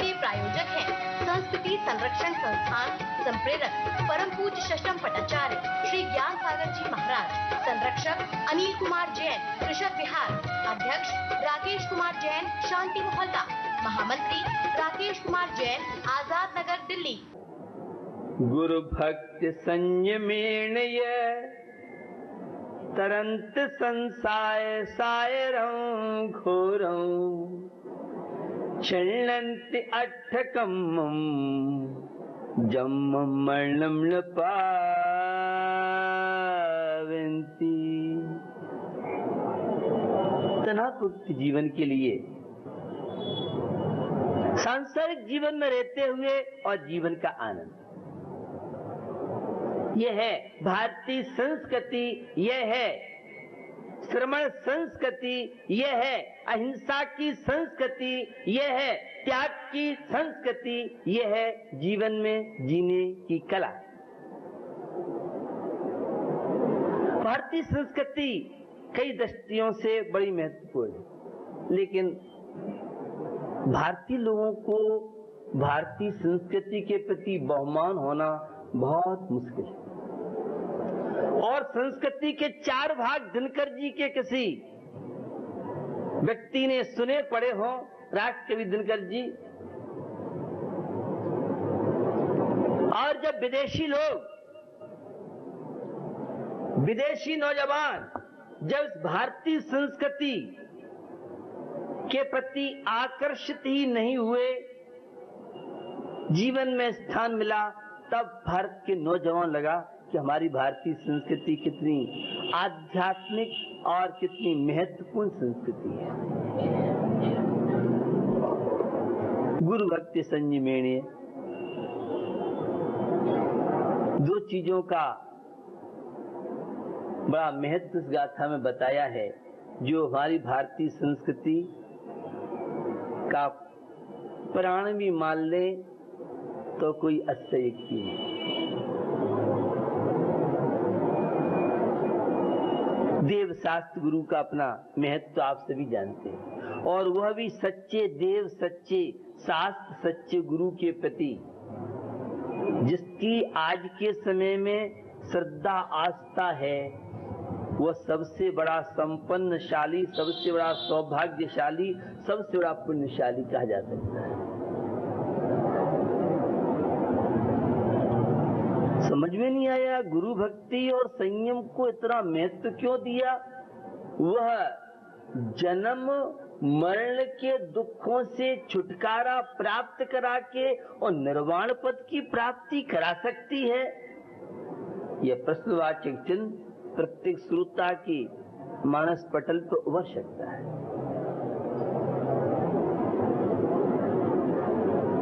के प्रायोजक हैं संस्कृति संरक्षण संस्थान संप्रेरक परम पूज्य षष्ठम पटाचार्य श्री ज्ञान सागर जी महाराज, संरक्षक अनिल कुमार जैन, कृषक विहार, अध्यक्ष राकेश कुमार जैन, शांति मोहल्ला, महामंत्री राकेश कुमार जैन, आजाद नगर, दिल्ली। गुरु भक्ति संयमेण तरंत संसाय सायरं घोरं चलन्ति अट्ठकम्मं जम्मं मरणं न पावन्ति। तनापुक्त जीवन के लिए, सांसारिक जीवन में रहते हुए और जीवन का आनंद, यह है भारतीय संस्कृति, यह है श्रमण संस्कृति, यह है अहिंसा की संस्कृति, यह है त्याग की संस्कृति, यह है जीवन में जीने की कला। भारतीय संस्कृति कई दृष्टियों से बड़ी महत्वपूर्ण है, लेकिन भारतीय लोगों को भारतीय संस्कृति के प्रति बहुमान होना बहुत मुश्किल है। और संस्कृति के 4 भाग दिनकर जी के किसी व्यक्ति ने सुने पढ़े हो, राष्ट्रकवि दिनकर जी। और जब विदेशी नौजवान जब भारतीय संस्कृति के प्रति आकर्षित ही नहीं हुए, जीवन में स्थान मिला, तब भारत के नौजवान लगा कि हमारी भारतीय संस्कृति कितनी आध्यात्मिक और कितनी महत्वपूर्ण संस्कृति है। गुरु भक्ति संयमेण, 2 चीजों का बड़ा महत्व इस गाथा में बताया है, जो हमारी भारतीय संस्कृति का प्राण भी मान ले तो कोई अतिशयोक्ति नहीं। देव शास्त्र गुरु का अपना महत्व आप सभी जानते हैं, और वह भी सच्चे देव, सच्चे शास्त्र, सच्चे गुरु के प्रति जिसकी आज के समय में श्रद्धा आस्था है, वह सबसे बड़ा संपन्नशाली, सबसे बड़ा सौभाग्यशाली, सबसे बड़ा पुण्यशाली कहा जा सकता है। समझ में नहीं आया गुरु भक्ति और संयम को इतना महत्व क्यों दिया। वह जन्म मरण के दुखों से छुटकारा प्राप्त करा के और निर्वाण पद की प्राप्ति करा सकती है। यह प्रश्नवाचक चिन्ह प्रत्येक श्रोता की मानस पटल पर उभर सकता है।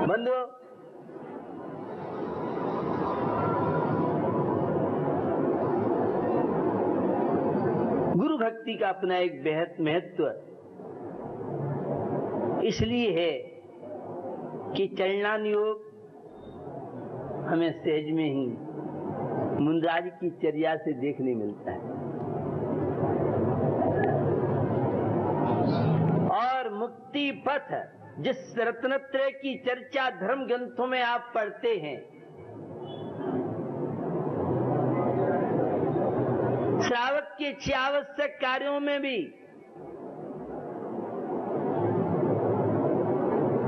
बंधुओं, गुरु भक्ति का अपना एक बेहद महत्व इसलिए है कि चलनान योग हमें सहज में ही मुनराज की चर्या से देखने मिलता है, और मुक्ति पथ जिस रत्नत्रय की चर्चा धर्म ग्रंथों में आप पढ़ते हैं, श्रावक के 6 आवश्यक कार्यों में भी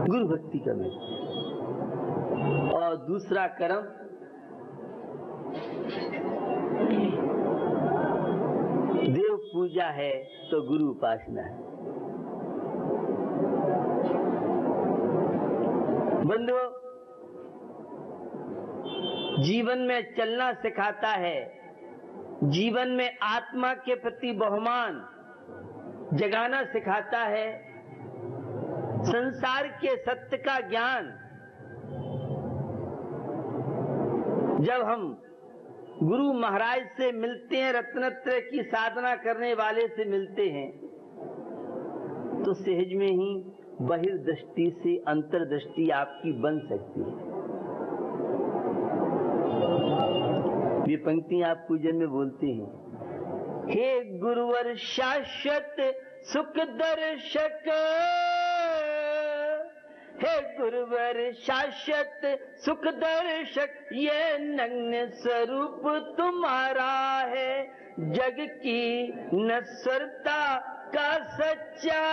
गुरु भक्ति करना, और दूसरा कर्म देव पूजा है तो गुरु उपासना है। बंधुओं, जीवन में चलना सिखाता है, जीवन में आत्मा के प्रति बहुमान जगाना सिखाता है, संसार के सत्य का ज्ञान जब हम गुरु महाराज से मिलते हैं, रत्नत्रय की साधना करने वाले से मिलते हैं, तो सहज में ही बहिर्दृष्टि से अंतर्दृष्टि आपकी बन सकती है। ये पंक्तियां आप पूजन में बोलते हैं, हे गुरुवर शाश्वत सुख दर्शक, हे गुरुवर शाश्वत सुख दर्शक, ये नग्न स्वरूप तुम्हारा है, जग की नश्वरता का सच्चा,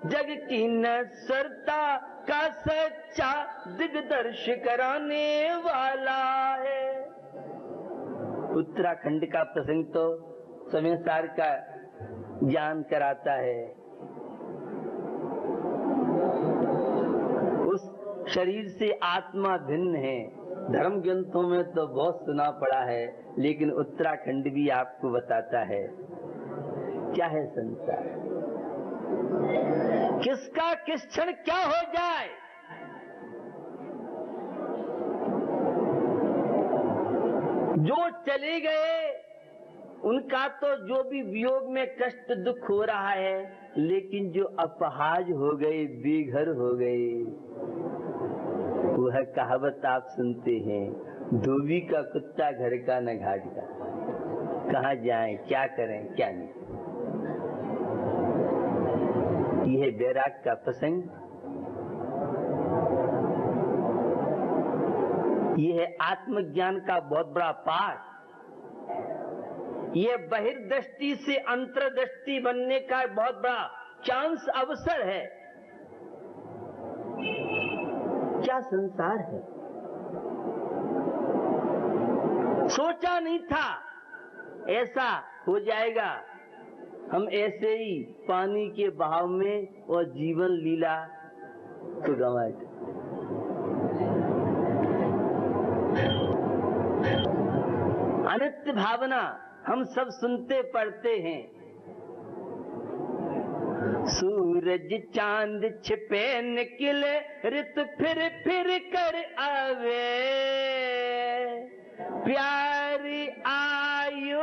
जग की नश्वरता का सच्चा दिग्दर्श कराने वाला है। उत्तराखंड का प्रसंग तो समय सार का ज्ञान कराता है। उस शरीर से आत्मा भिन्न है। धर्म ग्रंथों में तो बहुत सुना पड़ा है, लेकिन उत्तराखंड भी आपको बताता है क्या है संसार, किसका किस क्षण क्या हो जाए। जो चले गए उनका तो जो भी वियोग में कष्ट दुख हो रहा है, लेकिन जो अपहाज हो गए, बेघर हो गए, वह कहावत आप सुनते हैं, धोबी का कुत्ता घर का न घाट का। कहाँ जाएं, क्या करें, क्या नहीं। यह बैराग का प्रसंग, यह है आत्मज्ञान का बहुत बड़ा पाठ। यह बहिर्दृष्टि से अंतर्दृष्टि बनने का बहुत बड़ा चांस, अवसर है। क्या संसार है, सोचा नहीं था ऐसा हो जाएगा। हम ऐसे ही पानी के बहाव में और जीवन लीला को गंवाए। अनित्य भावना हम सब सुनते पढ़ते हैं। सूरज चांद छिपे निकले, ऋत फिर फिर कर आवे, प्यारी आयु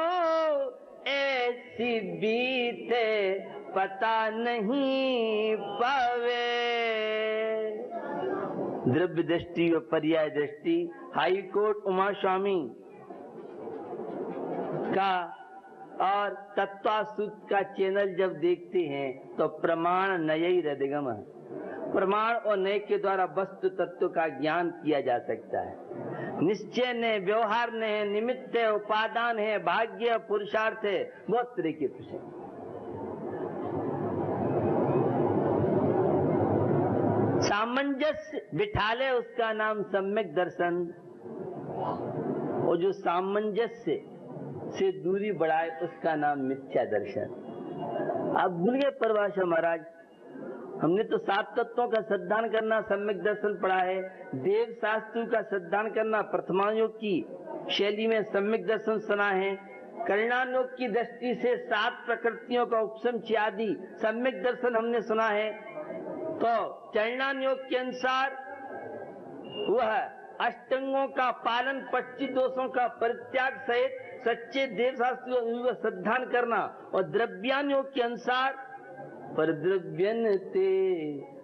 ऐसी बीते पता नहीं पावे। द्रव्य दृष्टि और पर्याय दृष्टि, हाई कोर्ट उमा स्वामी का और तत्वासूत का चैनल जब देखते हैं तो प्रमाण नयई हृदयगम, प्रमाण और नय के द्वारा वस्तु तत्व का ज्ञान किया जा सकता है। निश्चय ने, व्यवहार ने, निमित्त है, उपादान है, भाग्य, पुरुषार्थ है, बहुत तरह के प्रश्न। सामंजस्य बिठा ले, उसका नाम सम्यक दर्शन। और जो सामंजस्य से दूरी बढ़ाए, उसका नाम मिथ्या दर्शन। आप भूल गए परिभाषा महाराज। हमने तो 7 तत्वों का सिद्धांत करना सम्यक दर्शन पढ़ा है, देव शास्त्र का सिद्धांत करना प्रथमायोग की शैली में सम्यक दर्शन सुना है, कल्याणयोग की दृष्टि से 7 प्रकृतियों का उपसम आदि सम्यक दर्शन हमने सुना है। तो चरणायोग के अनुसार वह अष्टांगों का पालन, 25 दोषों का परित्याग सहित सच्चे देव शास्त्र सिद्धांत करना। और द्रव्यान्योग के अनुसार पर द्रव्यन ते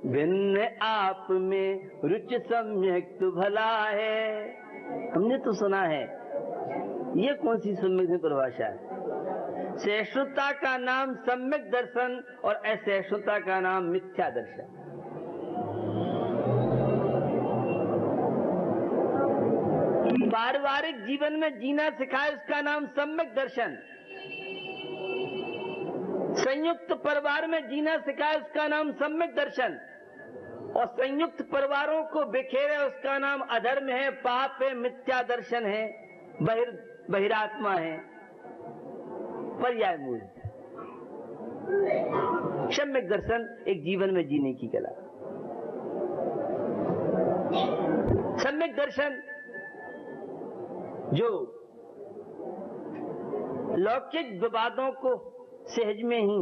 भिन्न आप में रुचि सम्यक तो भला है। हमने तो सुना है, ये कौन सी सम्यक परिभाषा है? सहिष्णुता का नाम सम्यक दर्शन और असहिष्णुता का नाम मिथ्या दर्शन। पारिवारिक जीवन में जीना सिखाए, उसका नाम सम्यक दर्शन। संयुक्त परिवार में जीना सिखाए, उसका नाम सम्यक दर्शन। और संयुक्त परिवारों को बिखेरे, उसका नाम अधर्म है, पाप है, मिथ्या दर्शन है, बहिरात्मा है, पर्याय मूल। सम्यक दर्शन एक जीवन में जीने की कला। सम्यक दर्शन जो लौकिक विवादों को सहज में ही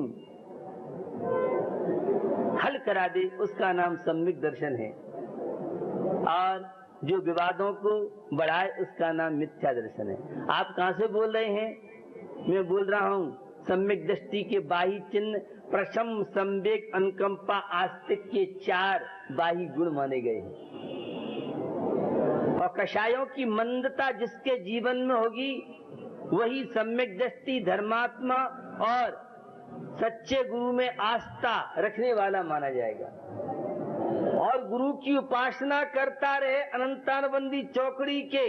हल करा दे, उसका नाम सम्यक दर्शन है। और जो विवादों को बढ़ाए, उसका नाम मिथ्या दर्शन है। आप कहां से बोल रहे हैं? मैं बोल रहा हूं सम्यक दृष्टि के बाही चिन्ह प्रशम, संवेग, अनुकंपा, आस्तिक के 4 बाही गुण माने गए हैं। और कषायों की मंदता जिसके जीवन में होगी, वही सम्यक दृष्टि, धर्मात्मा और सच्चे गुरु में आस्था रखने वाला माना जाएगा। और गुरु की उपासना करता रहे, अनंतानबंदी चौकड़ी के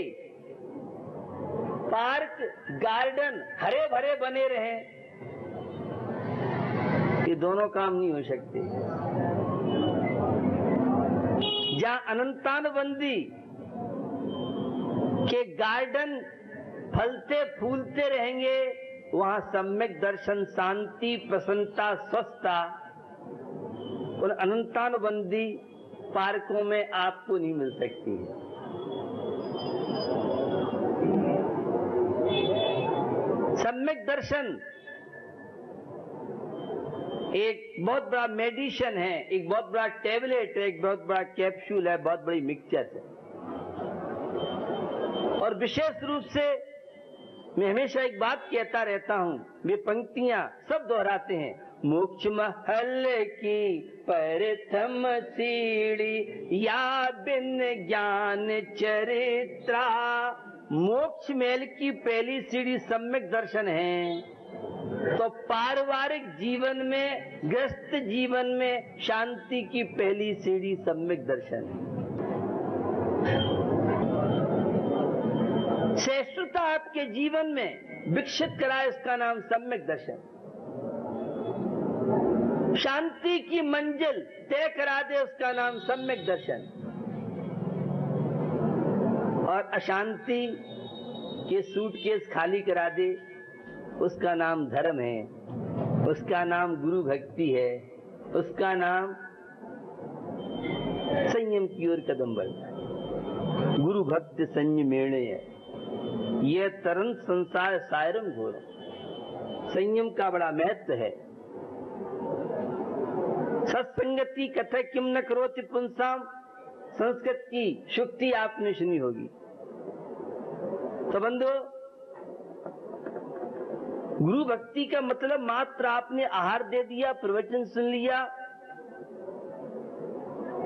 पार्क गार्डन हरे भरे बने रहे, ये दोनों काम नहीं हो सकते। जहां अनंतानबंदी के गार्डन फलते फूलते रहेंगे, वहां सम्यक दर्शन, शांति, प्रसन्नता, स्वस्थता उन अनंतानुबंधी पार्कों में आपको नहीं मिल सकती है। सम्यक दर्शन एक बहुत बड़ा मेडिसिन है, एक बहुत बड़ा टेबलेट है, एक बहुत बड़ा कैप्सूल है, बहुत बड़ी मिक्सचर है। और विशेष रूप से मैं हमेशा एक बात कहता रहता हूं, वे पंक्तियां सब दोहराते हैं, मोक्ष महल की प्रथम सीढ़ी या बिन ज्ञान चरित्रा। मोक्ष महल की पहली सीढ़ी सम्यक दर्शन है, तो पारिवारिक जीवन में, गृहस्थ जीवन में शांति की पहली सीढ़ी सम्यक दर्शन है। श्रेष्ठता आपके जीवन में विकसित कराए, उसका नाम सम्यक दर्शन। शांति की मंजिल तय करा दे, उसका नाम सम्यक दर्शन। और अशांति के सूटकेस खाली करा दे, उसका नाम धर्म है, उसका नाम गुरु भक्ति है, उसका नाम संयम की ओर कदम बढ़ता है। गुरु भक्ति संयमेणे है, यह तरन संसार सायरम घोर। संयम का बड़ा महत्व है। सत्संगति कथा किम न करोति पुंसाम, संस्कृत की शुक्ति आपने सुनी होगी। तो बंधु, गुरु भक्ति का मतलब मात्र आपने आहार दे दिया, प्रवचन सुन लिया,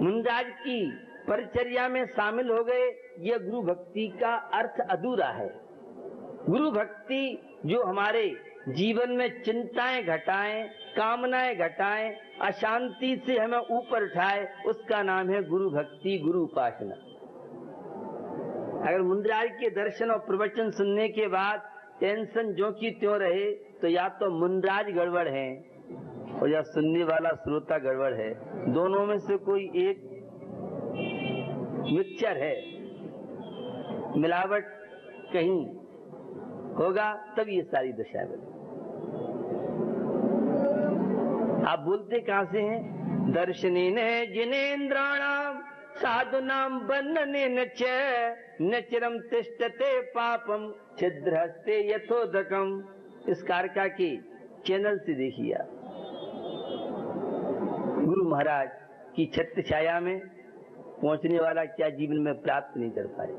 मुंदाज की परिचर्या में शामिल हो गए, यह गुरु भक्ति का अर्थ अधूरा है। गुरु भक्ति जो हमारे जीवन में चिंताएं घटाएं, कामनाएं घटाएं, अशांति से हमें ऊपर उठाए, उसका नाम है गुरु भक्ति, गुरु उपासना। अगर मुंद्राज के दर्शन और प्रवचन सुनने के बाद टेंशन जो की त्यों रहे, तो या तो मुंद्राज गड़बड़ है और या सुनने वाला श्रोता गड़बड़ है। दोनों में से कोई एक मिक्सचर है, मिलावट कहीं होगा, तब ये सारी दशा बने। आप बोलते कहां से हैं? दर्शने न जिनेन्द्राणाम साधु नाम बन्नने न चिरम तिष्ठते पापम छिद्रहस्ते यथोदकम। इस कारका के चैनल से देखिए, गुरु महाराज की छत्र छाया में पहुंचने वाला क्या जीवन में प्राप्त नहीं कर पाए।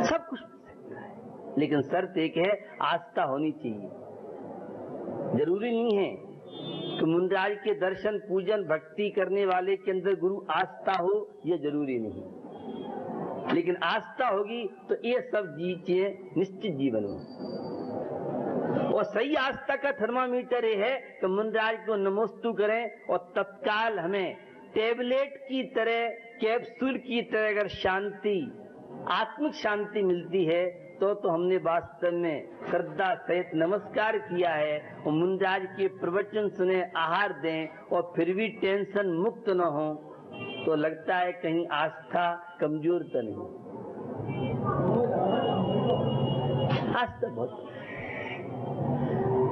सब कुछ हो सकता है, लेकिन शर्त एक है, आस्था होनी चाहिए। जरूरी नहीं है कि मुंद्राज के दर्शन, पूजन, भक्ति करने वाले के अंदर गुरु आस्था हो, यह जरूरी नहीं, लेकिन आस्था होगी तो ये सब चीजें निश्चित जीवन में। और सही आस्था का थर्मामीटर ये है कि मुंद्राज को नमोस्तु करें और तत्काल हमें टेबलेट की तरह, कैप्सूल की तरह अगर शांति, आत्मिक शांति मिलती है तो हमने वास्तव में श्रद्धा सहित नमस्कार किया है और मुंद्राज के प्रवचन सुने, आहार दें और फिर भी टेंशन मुक्त न हो, तो लगता है कहीं आस्था कमजोर तो नहीं। आस्था बहुत,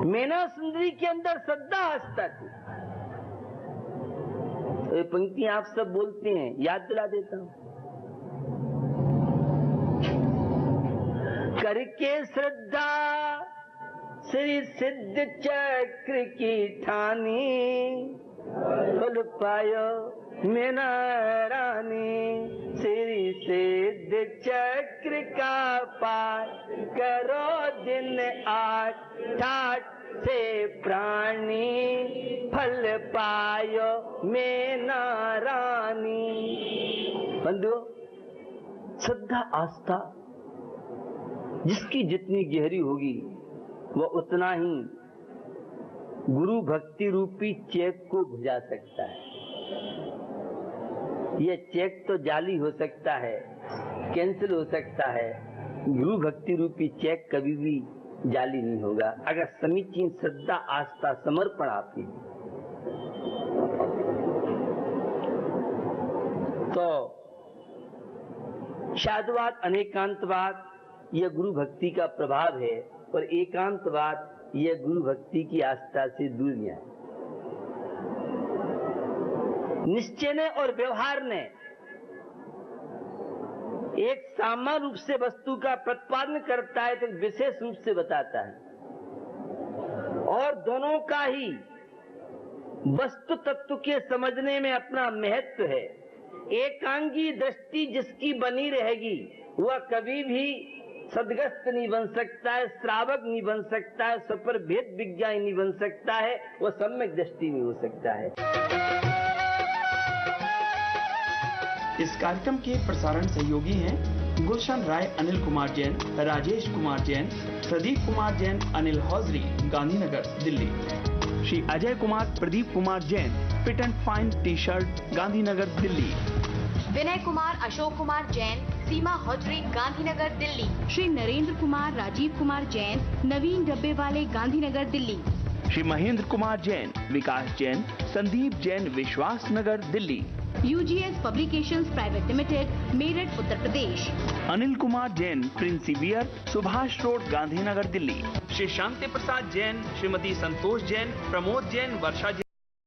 मैना सुंदरी के अंदर श्रद्धा आस्था थी। तो ये पंक्ति आप सब बोलते हैं, याद दिला देता हूं। करके श्रद्धा श्री सिद्ध चक्र की ठानी, फल पायो मैना रानी। श्री सिद्ध चक्र का पार करो दिन 8 से प्राणी, फल पायो मैना रानी। बंधु, श्रद्धा आस्था जिसकी जितनी गहरी होगी वह उतना ही गुरु भक्ति रूपी चेक को भिजा सकता है। यह चेक तो जाली हो सकता है, कैंसिल हो सकता है, गुरु भक्ति रूपी चेक कभी भी जाली नहीं होगा अगर समीचीन श्रद्धा, आस्था, समर्पण आपकी। तो शादवाद, अनेकांतवाद यह गुरु भक्ति का प्रभाव है और एकांतवाद यह गुरु भक्ति की आस्था से दूरियां है। निश्चय ने और व्यवहार ने एक सामान्य रूप से वस्तु का प्रतिपादन करता है तो विशेष रूप से बताता है, और दोनों का ही वस्तु तत्व के समझने में अपना महत्व है। एकांगी दृष्टि जिसकी बनी रहेगी वह कभी भी सदग्रस्त नहीं बन सकता है, श्रावक नहीं बन सकता है, सपर भेद विज्ञानी नहीं बन सकता है, वह सम्यक दृष्टि नहीं हो सकता है। इस कार्यक्रम के प्रसारण सहयोगी हैं Gulshan Rai, Anil Kumar Jain, Rajesh Kumar Jain, Pradeep Kumar Jain, Anil hosiery, Gandhinagar, Delhi. Shri Ajay Kumar, Pradeep Kumar Jain, fit and fine T shirt, Gandhinagar, Delhi. Vinay Kumar, Ashok Kumar Jain, Seema hosiery, Gandhinagar, Delhi. Shri Narendra Kumar, Rajeev Kumar Jain, Naveen डब्बे वाले, गांधीनगर, दिल्ली। श्री महेंद्र कुमार जैन, विकास Jain, Sandeep Jain, Vishwas Nagar, Delhi. UGS publications private limited, Meerut, Uttar Pradesh. Anil Kumar Jain, प्रिंसिवियर, सुभाष रोड, गांधीनगर, दिल्ली। श्री शांति प्रसाद जैन, श्रीमती संतोष जैन, प्रमोद जैन, वर्षा जैन।